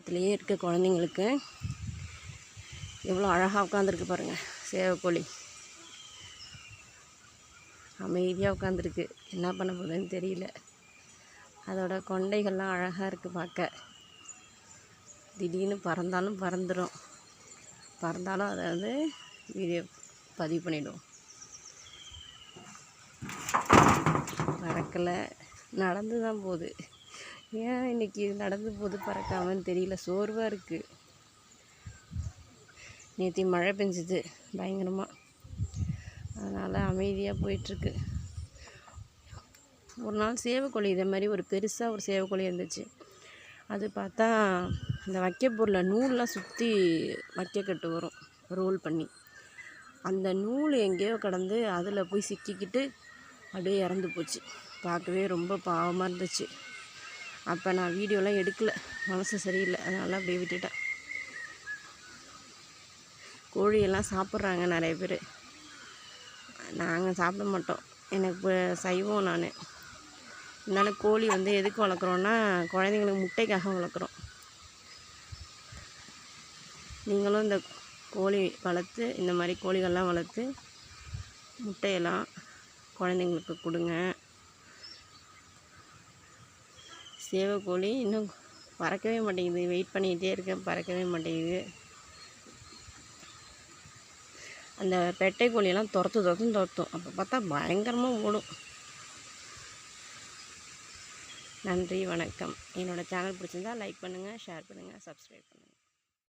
பக்கத்துலேயே இருக்க குழந்தைங்களுக்கு எவ்வளோ அழகாக உட்காந்துருக்கு பாருங்கள். சேவக்கோழி அமைதியாக உட்காந்துருக்கு. என்ன பண்ண போகுதுன்னு தெரியல. அதோட கொண்டைகள்லாம் அழகாக இருக்குது பார்க்க. திடீர்னு பறந்தாலும் பறந்துடும். பறந்தாலும் அதை வந்து வீடியோ பதிவு பண்ணிவிடும். பறக்கலை, நடந்து தான் போகுது. ஏன் இன்றைக்கி நடந்து போகுது பறக்காமன்னு தெரியல. சோர்வாக இருக்குது. நேற்று மழை பெஞ்சுது பயங்கரமாக. அதனால் அமைதியாக போயிட்டுருக்கு. ஒரு நாள் சேவக்கோழி இதே மாதிரி ஒரு பெருசாக ஒரு சேவக்கோழி இருந்துச்சு. அது பார்த்தா அந்த வைக்கப்பொருளில் நூல்லாம் சுற்றி வைக்கக்கட்டு வரும் ரோல் பண்ணி. அந்த நூல் எங்கேயோ கடந்து அதில் போய் சிக்கிக்கிட்டு அப்படியே இறந்து போச்சு. பார்க்கவே ரொம்ப பாவமாக இருந்துச்சு. அப்போ நான் வீடியோலாம் எடுக்கலை, மனசு சரியில்லை. அதனால் அப்படியே விட்டுட்டேன். கோழியெல்லாம் சாப்பிட்றாங்க நிறைய பேர். நாங்கள் சாப்பிட மாட்டோம். எனக்கு இப்போ சைவம் நான். அதனால் கோழி வந்து எதுக்கு வளர்க்குறோன்னா குழந்தைங்களுக்கு முட்டைக்காக வளர்க்குறோம். நீங்களும் இந்த கோழி வளர்த்து, இந்த மாதிரி கோழிகள்லாம் வளர்த்து முட்டையெல்லாம் குழந்தைங்களுக்கு கொடுங்க. சேவக்கோழி இன்னும் பறக்கவே மாட்டேங்குது. வெயிட் பண்ணிக்கிட்டே இருக்கேன், பறக்கவே மாட்டேங்குது. அந்த பெட்டை கோழியெல்லாம் துரத்தும். அப்போ பார்த்தா பயங்கரமாக ஓடும். நன்றி, வணக்கம். என்னோடய சேனல் பிடிச்சிருந்தா லைக் பண்ணுங்கள், ஷேர் பண்ணுங்கள், சப்ஸ்கிரைப் பண்ணுங்கள்.